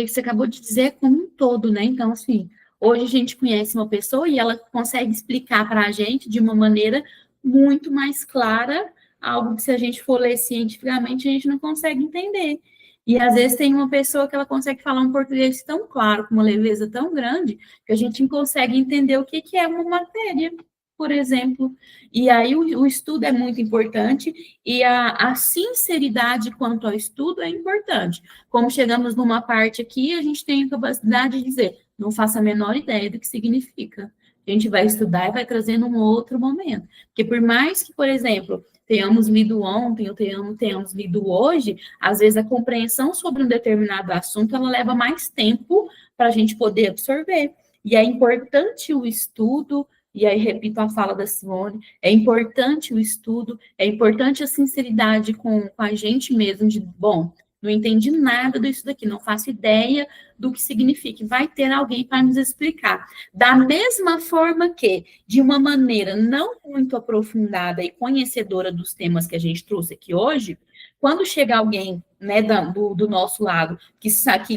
Você acabou de dizer, é como um todo, né? Então, assim, hoje a gente conhece uma pessoa e ela consegue explicar para a gente de uma maneira muito mais clara algo que, se a gente for ler cientificamente, a gente não consegue entender. E às vezes tem uma pessoa que ela consegue falar um português tão claro, com uma leveza tão grande, que a gente não consegue entender o que é uma matéria, por exemplo. E aí o estudo é muito importante e a sinceridade quanto ao estudo é importante. Como chegamos numa parte aqui, a gente tem a capacidade de dizer, não faço a menor ideia do que significa. A gente vai estudar e vai trazer num outro momento. Porque por mais que, por exemplo, tenhamos lido ontem ou tenhamos lido hoje, às vezes a compreensão sobre um determinado assunto, ela leva mais tempo para a gente poder absorver. E é importante o estudo, e aí repito a fala da Simone, é importante o estudo, é importante a sinceridade com a gente mesmo, de, bom, não entendi nada disso daqui, não faço ideia do que significa, vai ter alguém para nos explicar. Da mesma forma que, de uma maneira não muito aprofundada e conhecedora dos temas que a gente trouxe aqui hoje, quando chega alguém, né, do nosso lado que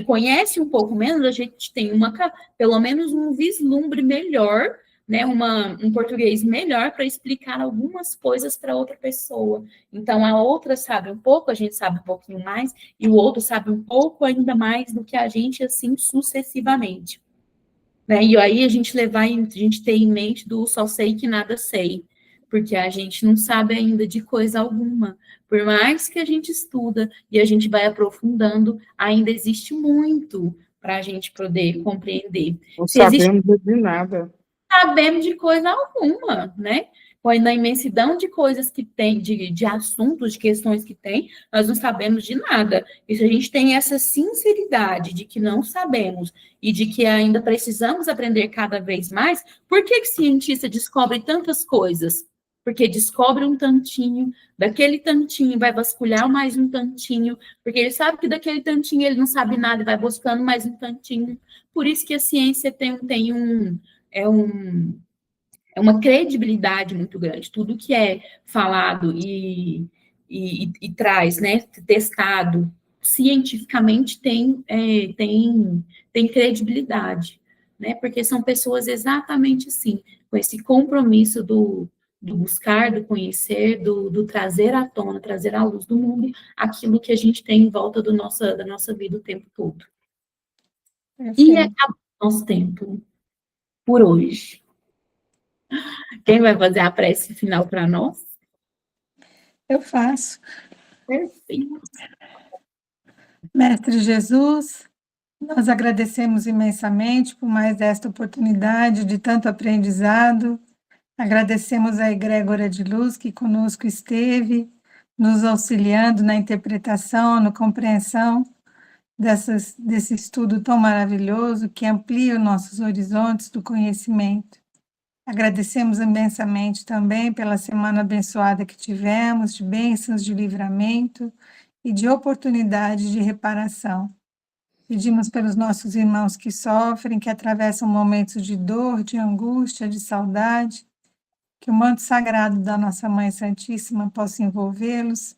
conhece um pouco menos, a gente tem pelo menos um vislumbre melhor, né, um português melhor para explicar algumas coisas para outra pessoa. Então, a outra sabe um pouco, a gente sabe um pouquinho mais, e o outro sabe um pouco ainda mais do que a gente, assim, sucessivamente. Né? E aí a gente ter em mente do só sei que nada sei, porque a gente não sabe ainda de coisa alguma. Por mais que a gente estuda e a gente vai aprofundando, ainda existe muito para a gente poder compreender. Não Se existe sabemos de nada. sabemos de coisa alguma, né? Na imensidão de coisas que tem, de assuntos, de questões que tem, nós não sabemos de nada. E se a gente tem essa sinceridade de que não sabemos e de que ainda precisamos aprender cada vez mais, por que cientista descobre tantas coisas? Porque descobre um tantinho, daquele tantinho vai vasculhar mais um tantinho, porque ele sabe que daquele tantinho ele não sabe nada e vai buscando mais um tantinho. Por isso que a ciência é uma credibilidade muito grande. Tudo que é falado e traz, né, testado cientificamente tem credibilidade, né, porque são pessoas exatamente assim, com esse compromisso do buscar, do conhecer, do trazer à tona, trazer à luz do mundo aquilo que a gente tem em volta da nossa vida o tempo todo. E acabou o nosso tempo por hoje. Quem vai fazer a prece final para nós? Eu faço. Perfeito. Mestre Jesus, nós agradecemos imensamente por mais esta oportunidade de tanto aprendizado. Agradecemos a egrégora de luz que conosco esteve, nos auxiliando na interpretação, na compreensão desse estudo tão maravilhoso que amplia os nossos horizontes do conhecimento. Agradecemos imensamente também pela semana abençoada que tivemos, de bênçãos, de livramento e de oportunidade de reparação. Pedimos pelos nossos irmãos que sofrem, que atravessam momentos de dor, de angústia, de saudade, que o manto sagrado da nossa Mãe Santíssima possa envolvê-los,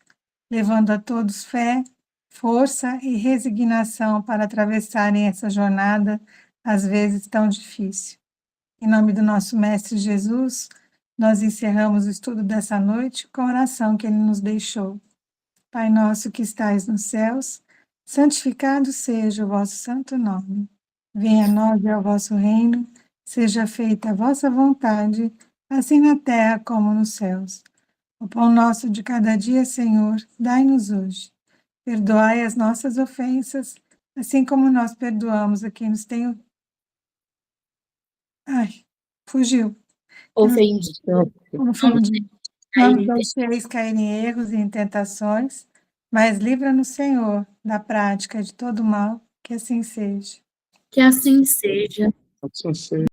levando a todos fé, força e resignação para atravessarem essa jornada, às vezes tão difícil. Em nome do nosso Mestre Jesus, nós encerramos o estudo dessa noite com a oração que ele nos deixou. Pai nosso que estais nos céus, santificado seja o vosso santo nome. Venha a nós o vosso reino, seja feita a vossa vontade, assim na terra como nos céus. O pão nosso de cada dia, Senhor, dai-nos hoje. Perdoai as nossas ofensas, assim como nós perdoamos a quem nos tem... Ai, fugiu. Ofendido. Ofendido. Não nos deixeis cair em erros e em tentações, mas livra-nos, Senhor, da prática de todo mal, que assim seja. Que assim seja. Assim seja.